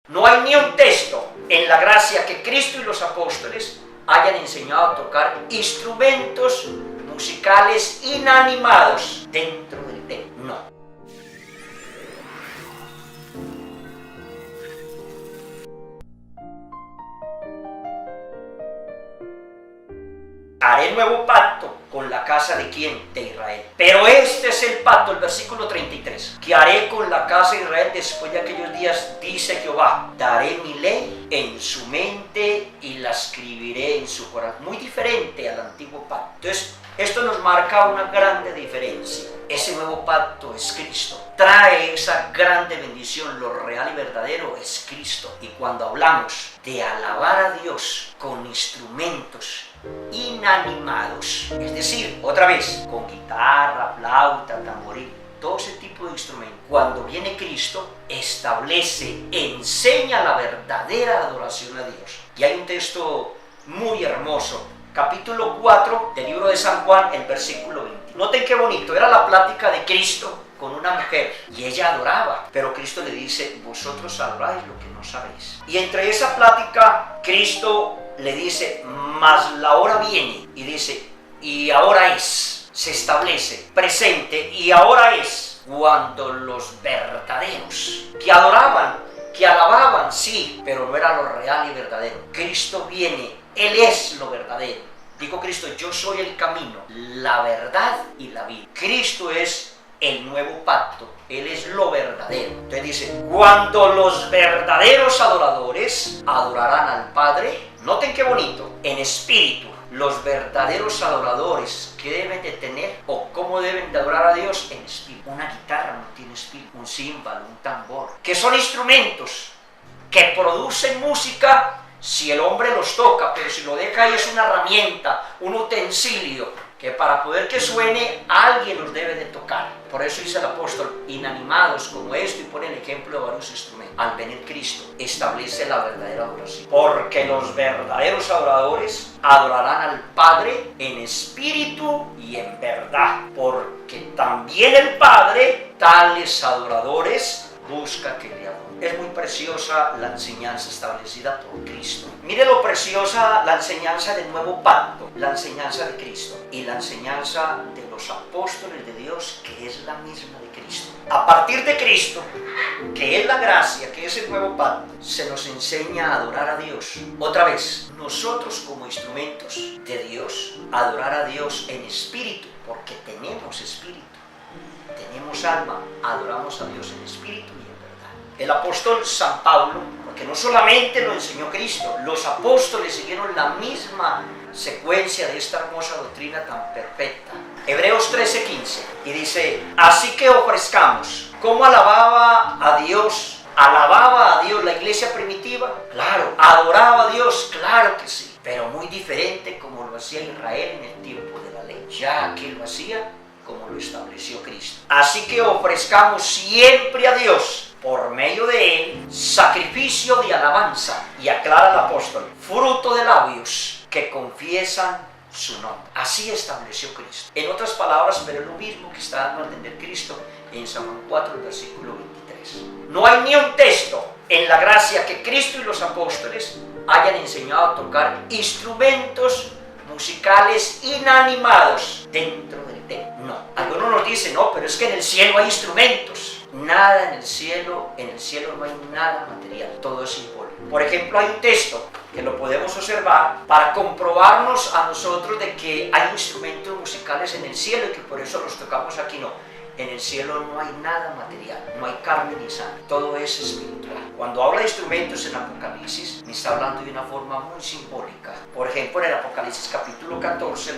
No hay ni un texto en la gracia que Cristo y los apóstoles hayan enseñado a tocar instrumentos musicales inanimados dentro del templo. No. Haré nuevo pacto con la casa de ¿quién? De Israel. Pero este es el pacto, el versículo 33, que haré con la casa de Israel después de aquellos días, dice Jehová. Daré mi ley en su mente y la escribiré en su corazón. Muy diferente al antiguo pacto. Entonces, esto nos marca una grande diferencia. Ese nuevo pacto es Cristo. Trae esa grande bendición. Lo real y verdadero es Cristo. Y cuando hablamos de alabar a Dios con instrumentos inanimados, es decir, otra vez, con guitarra, flauta, tamboril, todo ese tipo de instrumentos, cuando viene Cristo, establece, enseña la verdadera adoración a Dios. Y hay un texto muy hermoso, capítulo 4 del libro de San Juan, el versículo 20. Noten qué bonito, era la plática de Cristo con una mujer y ella adoraba, pero Cristo le dice: vosotros adoráis lo que no sabéis. Y entre esa plática, Cristo le dice: mas la hora viene, y dice: y ahora es, se establece, presente, y ahora es, cuando los verdaderos que adoraban, que alababan, sí, pero no era lo real y verdadero. Cristo viene, Él es lo verdadero. Dijo Cristo: yo soy el camino, la verdad y la vida. Cristo es el nuevo pacto, Él es lo verdadero. Entonces dice: cuando los verdaderos adoradores adorarán al Padre, noten qué bonito, en espíritu. Los verdaderos adoradores, ¿qué deben de tener o cómo deben de adorar a Dios? En espíritu. Una guitarra no tiene espíritu, un címbalo, un tambor, que son instrumentos que producen música si el hombre los toca, pero si lo deja ahí es una herramienta, un utensilio, que para poder que suene, alguien los debe de tocar. Por eso dice el apóstol: inanimados como esto, y pone el ejemplo de varios instrumentos. Al venir Cristo, establece la verdadera adoración. Porque los verdaderos adoradores adorarán al Padre en espíritu y en verdad. Porque también el Padre, tales adoradores, busca que le adoren. Es muy preciosa la enseñanza establecida por Cristo. Mire lo preciosa la enseñanza del nuevo pacto, la enseñanza de Cristo y la enseñanza de los apóstoles de Dios, que es la misma de Cristo. A partir de Cristo, que es la gracia, que es el nuevo pacto, se nos enseña a adorar a Dios. Otra vez, nosotros como instrumentos de Dios, adorar a Dios en espíritu, porque tenemos espíritu, tenemos alma, adoramos a Dios en espíritu. El apóstol San Pablo, porque no solamente lo enseñó Cristo, los apóstoles siguieron la misma secuencia de esta hermosa doctrina tan perfecta. Hebreos 13:15, y dice: así que ofrezcamos. ¿Cómo alababa a Dios? ¿Alababa a Dios la iglesia primitiva? Claro. ¿Adoraba a Dios? Claro que sí. Pero muy diferente como lo hacía Israel en el tiempo de la ley. Ya que lo hacía como lo estableció Cristo. Así que ofrezcamos siempre a Dios, por medio de Él, sacrificio de alabanza, y aclara el apóstol, fruto de labios que confiesan su nombre. Así estableció Cristo. En otras palabras, pero es lo mismo que está dando a entender Cristo en San Juan 4, el versículo 23. No hay ni un texto en la gracia que Cristo y los apóstoles hayan enseñado a tocar instrumentos musicales inanimados dentro del templo. No. Algunos nos dicen: no, pero es que en el cielo hay instrumentos. Nada en el cielo no hay nada material, todo es simbólico. Por ejemplo, hay un texto que lo podemos observar para comprobarnos a nosotros de que hay instrumentos musicales en el cielo y que por eso los tocamos aquí. No, en el cielo no hay nada material, no hay carne ni sangre, todo es espiritual. Cuando habla de instrumentos en Apocalipsis, me está hablando de una forma muy simbólica. Por ejemplo, en el Apocalipsis capítulo 14, el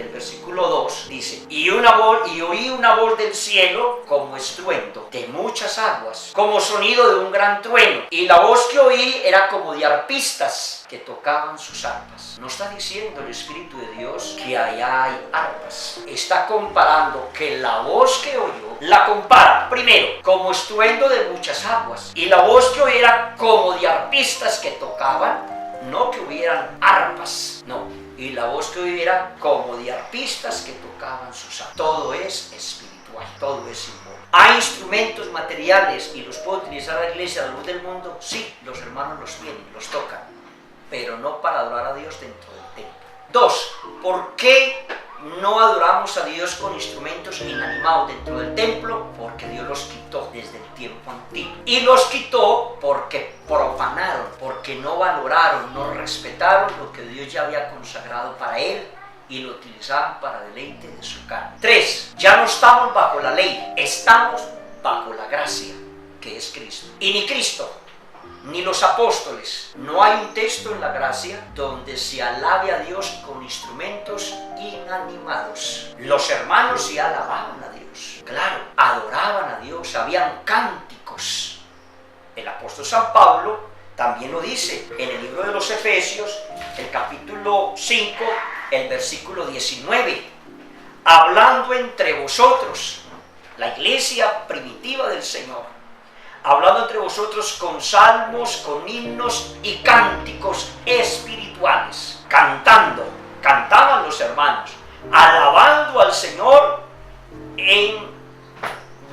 versículo 2, dice: y oí una voz del cielo como estruendo de muchas aguas, como sonido de un gran trueno, y la voz que oí era como de arpistas que tocaban sus arpas. No está diciendo el Espíritu de Dios que allá hay arpas. Está comparando que la voz que oyó, la compara primero como estruendo de muchas aguas, y la voz que oyó era como de arpistas que tocaban, no que hubieran arpas, no. Y la voz que oyó era como de arpistas que tocaban sus arpas. Todo es espiritual. espiritual, todo es simbólico. ¿Hay instrumentos materiales y los puede utilizar la iglesia a la luz del mundo? Sí, los hermanos los tienen, los tocan, pero no para adorar a Dios dentro del templo. 2. ¿Por qué no adoramos a Dios con instrumentos inanimados dentro del templo? Porque Dios los quitó desde el tiempo antiguo. Y los quitó porque profanaron, porque no valoraron, no respetaron lo que Dios ya había consagrado para Él y lo utilizaban para deleite de su carne. 3. Ya no estamos bajo la ley, estamos bajo la gracia, que es Cristo. Y ni Cristo ni los apóstoles, no hay un texto en la gracia donde se alabe a Dios con instrumentos inanimados. Los hermanos sí alababan a Dios, claro, adoraban a Dios, habían cánticos. El apóstol San Pablo también lo dice en el libro de los Efesios, el capítulo 5, el versículo 19, hablando entre vosotros, la iglesia primitiva del Señor, hablando entre vosotros con salmos, con himnos y cánticos espirituales, cantaban los hermanos, alabando al Señor en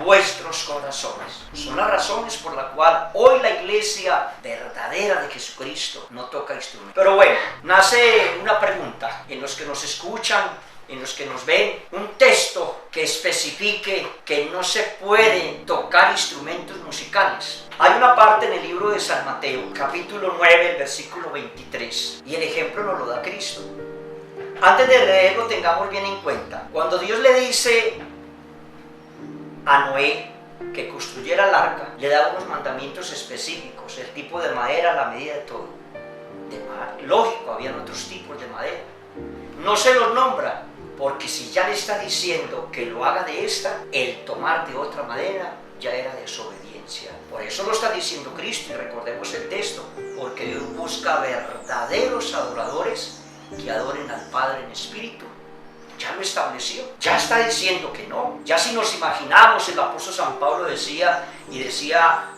vuestros corazones. Son las razones por las cuales hoy la iglesia verdadera de Jesucristo no toca instrumentos. Pero bueno, nace una pregunta en los que nos escuchan, en los que nos ven, un texto que especifique que no se pueden tocar instrumentos musicales. Hay una parte en el libro de San Mateo, capítulo 9, el versículo 23, y el ejemplo nos lo da Cristo. Antes de leerlo, tengamos bien en cuenta, cuando Dios le dice a Noé que construyera el arca, le da unos mandamientos específicos, el tipo de madera, la medida de todo. Lógico, habían otros tipos de madera. No se los nombra, porque si ya le está diciendo que lo haga de esta, el tomar de otra madera ya era desobediencia. Por eso lo está diciendo Cristo, y recordemos el texto, porque Dios busca verdaderos adoradores que adoren al Padre en espíritu. Ya lo estableció, ya está diciendo que no. Ya si nos imaginamos, el apóstol San Pablo decía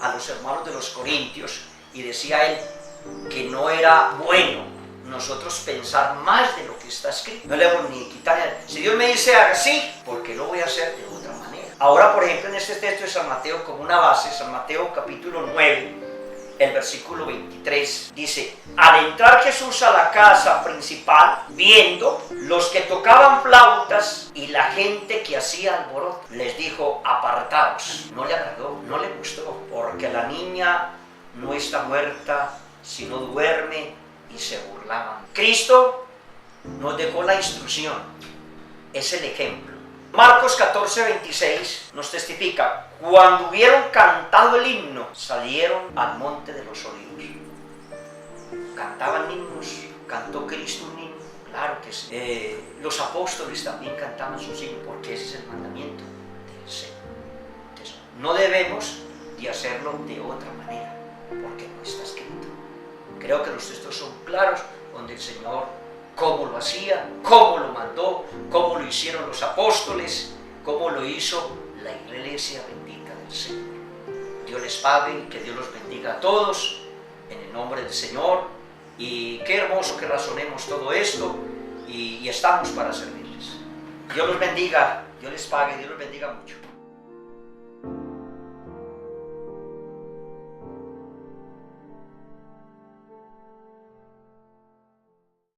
a los hermanos de los Corintios, y decía él que no era bueno nosotros pensar más de lo que está escrito. No le debemos ni quitar. Si Dios me dice así, porque lo voy a hacer de otra manera. Ahora, por ejemplo, en este texto de San Mateo, como una base, San Mateo capítulo 9, el versículo 23, dice: al entrar Jesús a la casa principal, viendo los que tocaban flautas y la gente que hacía alboroto, les dijo: apartaos. No le agradó, no le gustó, porque la niña no está muerta, sino duerme. Y se burlaban. Cristo nos dejó la instrucción, es el ejemplo. Marcos 14:26 nos testifica: cuando hubieron cantado el himno, salieron al monte de los olivos. Cantaban himnos, cantó Cristo un himno, claro que sí. Los apóstoles también cantaban sus himnos, porque ese es el mandamiento del Señor. Entonces, no debemos de hacerlo de otra manera, porque no está escrito. Creo que los textos son claros, donde el Señor, cómo lo hacía, cómo lo mandó, cómo lo hicieron los apóstoles, cómo lo hizo la iglesia bendita del Señor. Dios les pague y que Dios los bendiga a todos, en el nombre del Señor. Y qué hermoso que razonemos todo esto, y estamos para servirles. Dios los bendiga, Dios les pague, Dios los bendiga mucho.